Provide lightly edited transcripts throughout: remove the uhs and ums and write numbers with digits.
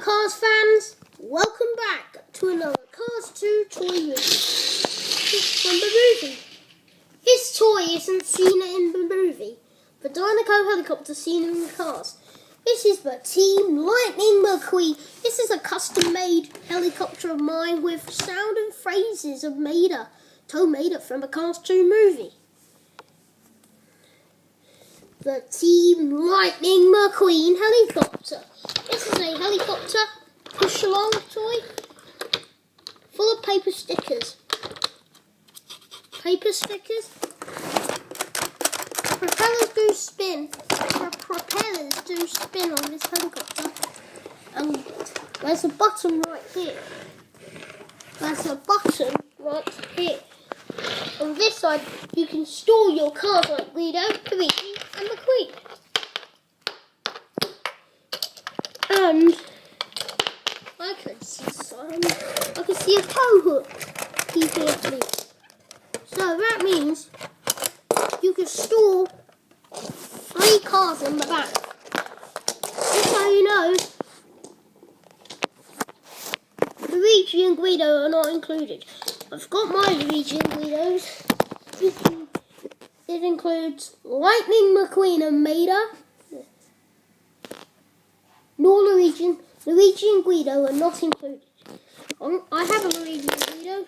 Hello Cars fans, welcome back to another Cars 2 toy review from the movie. This toy isn't seen in the movie, the Dynaco helicopter seen in the Cars. This is the Team Lightning McQueen. This is a custom made helicopter of mine with sound and phrases of Toe Mater from the Cars 2 movie. The Team Lightning McQueen helicopter. This is a helicopter push-along toy full of paper stickers. Propellers do spin. Propellers do spin on this helicopter. And there's a button right here. On this side, you can store your cars like Guido, Luigi, and McQueen. And I can see a tow hook here, please. So that means you can store 3 cars in the back. Just so you know, Luigi and Guido are not included. I've got my Luigi and Guidos. It includes Lightning McQueen and Mater. Nor Luigi and Guido are not included. I have a Luigi and Guido.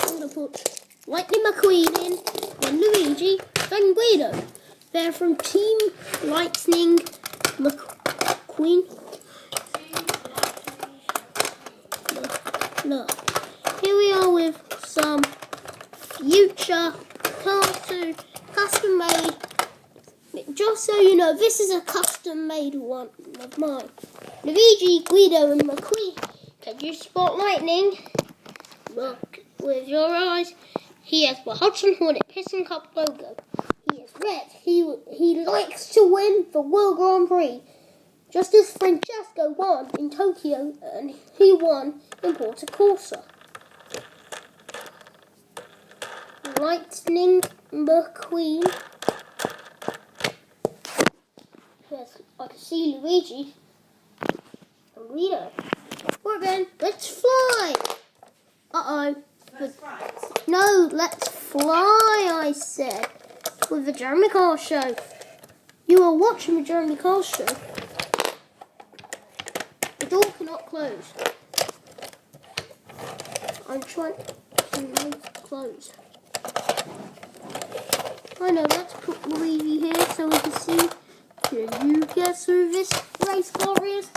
I'm going to put Lightning McQueen in, then Luigi, then Guido. They're from Team Lightning McQueen. Look. Here we are with some future Cars 2 custom made. Just so you know, this is a custom made one of mine. Luigi, Guido and McQueen. Can you spot lightning? Look with your eyes. He has the Hudson Hornet Piston Cup logo. He is red. He likes to win the World Grand Prix. Just as Francesco won in Tokyo and he won in Porto Corsa. Lightning McQueen. Yes, I can see Luigi and Guido. Right then, let's fly! Uh-oh. No, let's fly, I said. With the Jeremy Car Show. You are watching the Jeremy Car Show. The door cannot close. I'm trying to make it close. I know, let's put Luigi here so we can see. Can you guess who this race car is?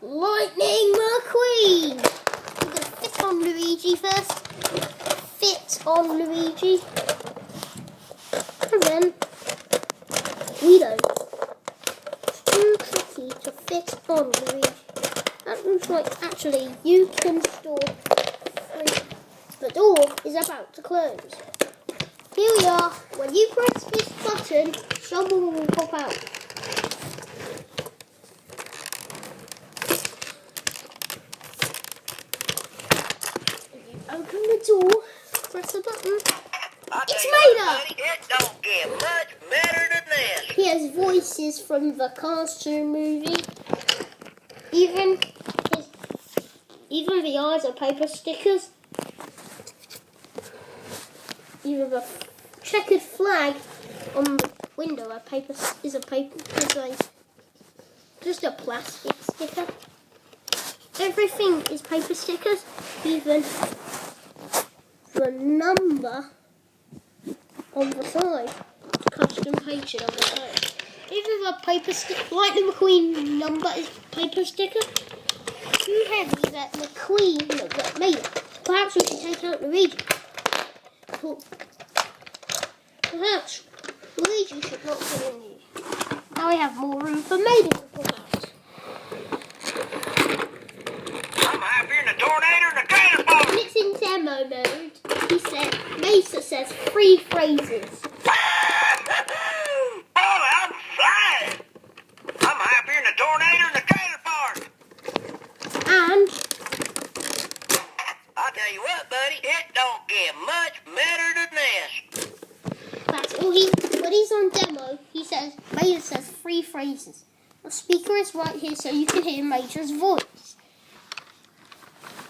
Lightning McQueen! We're going to fit on Luigi first. Fit on Luigi. And then Guido. It's too tricky to fit on Luigi. That looks like actually you can store 3. The door is about to close. Here we are. When you press this button, someone will pop out. If you open the door, press the button. It's Mater! It don't get much better than this. He has voices from the Cars 2 movie. Even the eyes are paper stickers. Even the checkered flag on the window just a plastic sticker. Everything is paper stickers, even the number on the side, custom painted on the side. Even the paper sticker, Lightning McQueen number is paper sticker. Too heavy that McQueen that made it. Perhaps we can take out Luigi. Perhaps Luigi should not go in here. Now we have more room for Mater to pull out. I'm happier than a tornado and a cannonball. When it's in demo mode, Mater says 3 phrases. Oh, I'm flying. I'm happier than a tornado and a cannonball. And I'll tell you what, buddy, it don't get much better than this. that's all when he's on demo, Mater says 3 phrases. The speaker is right here so you can hear Mater's voice.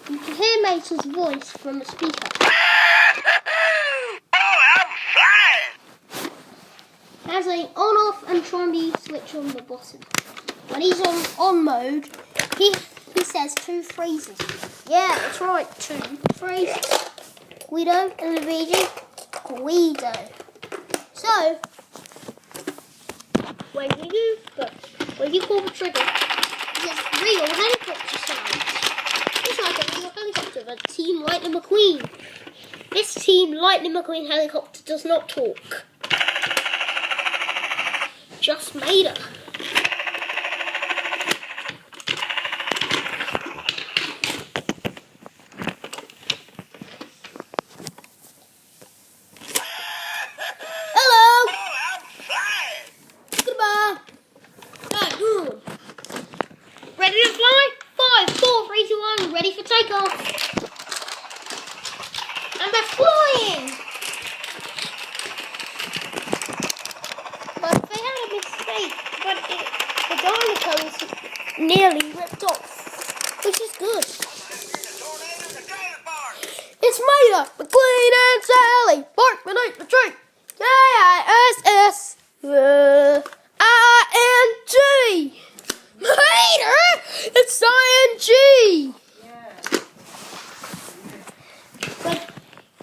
You can hear Mater's voice from the speaker. Oh, I'm flying. Has a on-off and try-me switch on the bottom. When he's on mode, he says 2 phrases. Yeah, that's right, 2 phrases. Guido and Luigi. Guido. So, when you pull the trigger, you get real helicopter sounds. It's like a real helicopter, but Team Lightning McQueen. This Team Lightning McQueen helicopter does not talk. Just Mater. Hello. Oh, I'm flying. Goodbye. Right, ready to fly? 5, 4, 3, 2, 1. Ready for takeoff. And they're flying. But they had a mistake. But the dinosaur is nearly ripped off, which is good. Tornado in the trailer park. It's Mater, McQueen and Sally. Mark the night, the train. K-I-S-S. I-N-G. Mater, it's I-N-G. But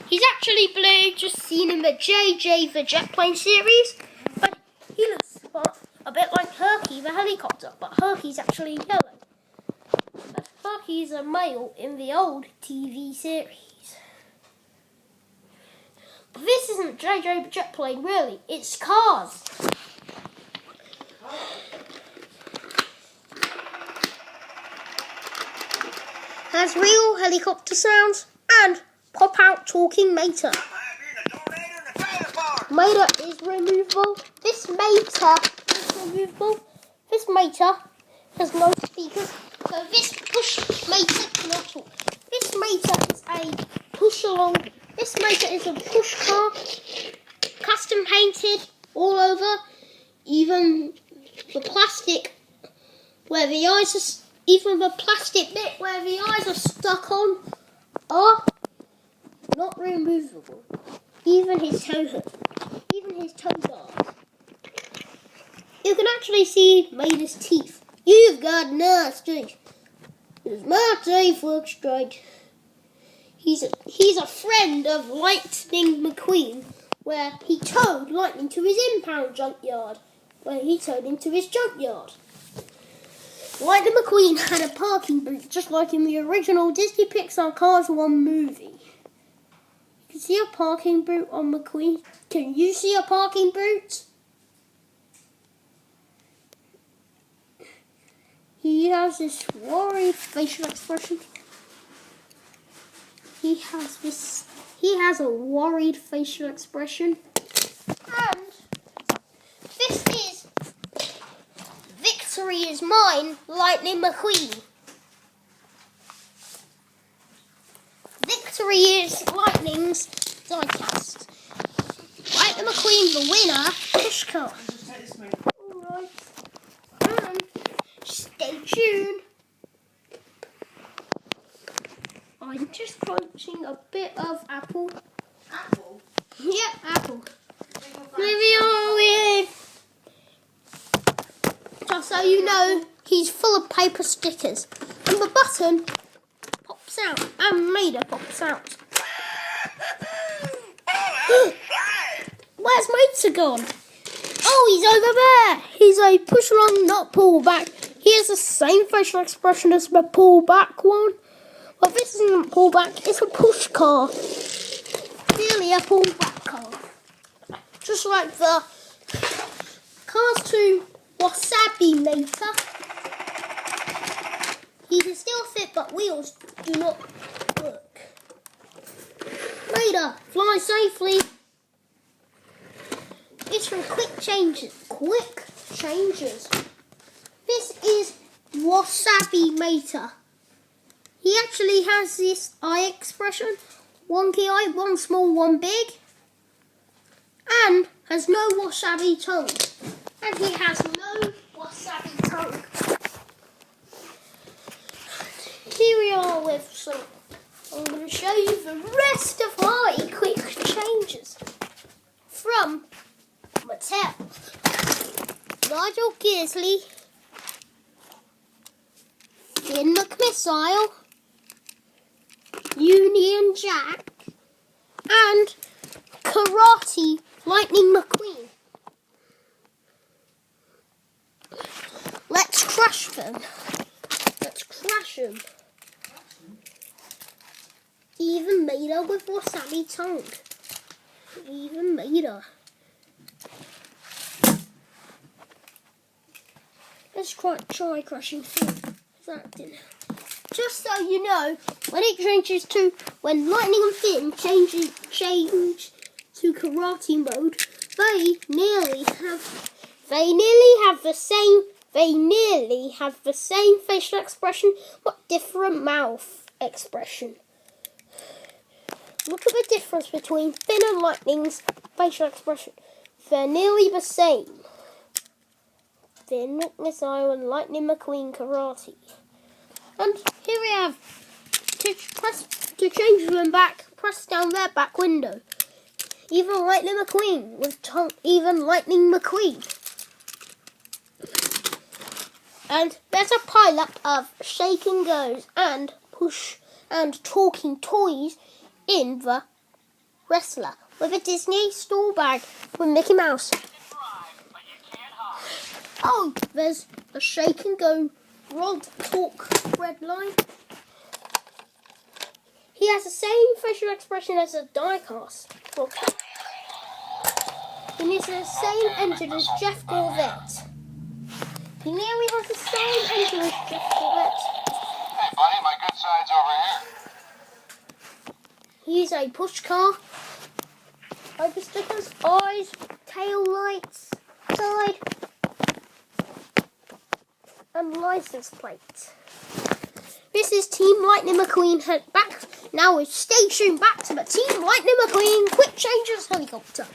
he's actually blue, just seen in the JJ the jet plane series. But he looks a bit like Herky the helicopter, but Herky's actually yellow. But Herky's a male in the old TV series. But this isn't JJ the jet plane, really. It's Cars. Has real helicopter sounds and pop out talking Mater. I'm happier than a tornado in the trailer park. Mater is removable. This Mater is removable. This Mater has no speakers. So this push Mater cannot talk. This Mater is a push along. This Mater is a push car. Custom painted all over. Even the plastic where the eyes are, even the plastic bit where the eyes are stuck on are not removable. Even his toe bars. You can actually see Mater's teeth. You've got nice teeth. Because my teeth look straight. He's a friend of Lightning McQueen, where he towed Lightning to his impound junkyard. Where he towed him to his junkyard. Lightning McQueen had a parking boot, just like in the original Disney Pixar Cars 1 movie. You can see a parking boot on McQueen. Can you see a parking boot? He has this worried facial expression. He has a worried facial expression. And this is Victory is Mine, Lightning McQueen. Victory is Lightning's diecast. Lightning McQueen, the winner, push car. Alright. And stay tuned. I'm just crunching a bit of apple. Apple? Yep, apple. Moving on with. Just so you know, he's full of paper stickers. And the button pops out. And Mater pops out. Where's Mater gone? Oh, he's over there. He's a push along, not pull back. He has the same facial expression as the pull back one. But this isn't a pull back, it's a push car. Really a pull back car. Just like the Cars 2 Wasabi Mater. He can still fit, but wheels do not work. Mater, fly safely. It's from Quick Changes. Quick Changes. This is Wasabi Mater. He actually has this eye expression. One key eye, one small, one big. And has no wasabi tongue. And he has no wasabi tongue. Here we are with some. I'm going to show you the rest of my quick changes from Mattel. Nigel Gearsley, Finn McMissile, Union Jack, and Karate Lightning McQueen. Let's crush them. Let's crash them. Even Mater with wasabi tongue. Even Mater. Let's try crushing Finn. That didn't. Just so you know, when Lightning and Finn change to karate mode, they nearly have the same facial expression, but different mouth expression. Look at the difference between Finn and Lightning's facial expression. They're nearly the same. Finn McMissile and Lightning McQueen karate. And here we have, to change them back, press down their back window. Even Lightning McQueen with tongue, even Lightning McQueen. And there's a pile-up of shake and goes and push and talking toys in the wrestler with a Disney store bag with Mickey Mouse. Oh, there's a shake and go Rod Talk red line. He has the same facial expression as a diecast. He needs the same engine as Jeff Gorvette. He nearly has the same engine as Jeff Gorvette. Hey buddy, my good side's over here. He's a push car. Over stickers, eyes, tail lights, side, and license plate. This is Team Lightning McQueen head back. Now stay tuned back to the Team Lightning McQueen quick changes helicopter.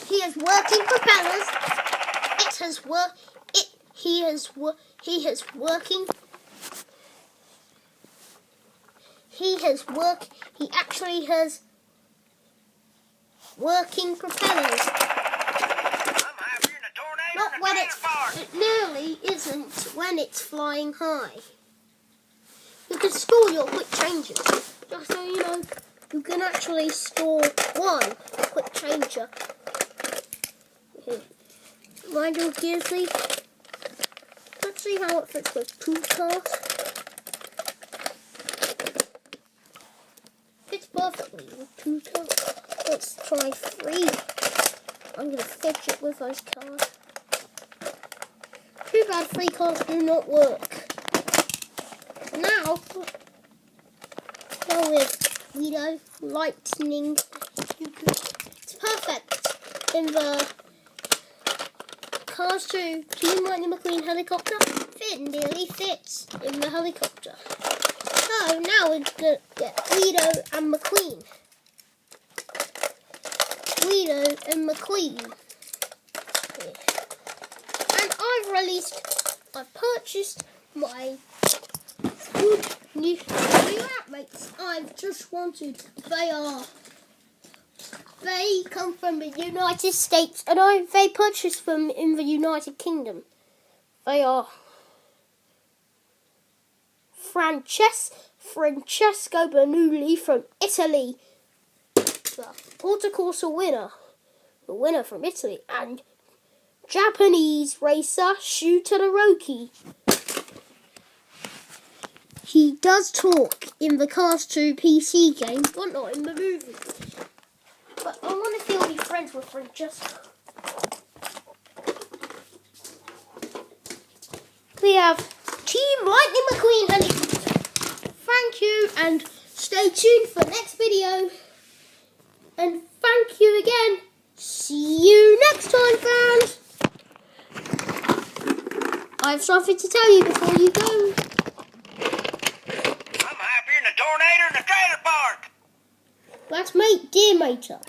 He has working propellers. He actually has working propellers. Not when it nearly isn't when it's flying high. You can store your quick changes. Just so you know, you can actually store one quick changer. Here. Nigel Gearsley. Let's see how it fits with two cars. Fits perfectly with two cars. Let's try three. I'm going to fidget with those cars. Too bad 3 cars do not work. Now with Guido Lightning, it's perfect in the Cars 2 Team Lightning McQueen helicopter. Finn nearly fits in the helicopter. So now we're going to get Guido and McQueen. Guido and McQueen. And I've purchased my good new outmates. I've just wanted. They come from the United States, and they purchased them in the United Kingdom. They are Francesco Bernoulli from Italy, the Portacorsa winner, the winner from Italy, and Japanese racer Shu Todoroki. He does talk in the Cars 2 PC game, but not in the movie. But I want to feel be friends with Francesco. We have Team Lightning McQueen helicopter. Thank you, and stay tuned for next video. And thank you again. See you next time, fans. I have something to tell you before you go. I'm happier than a tornado in a trailer park. That's mate, dear Mater.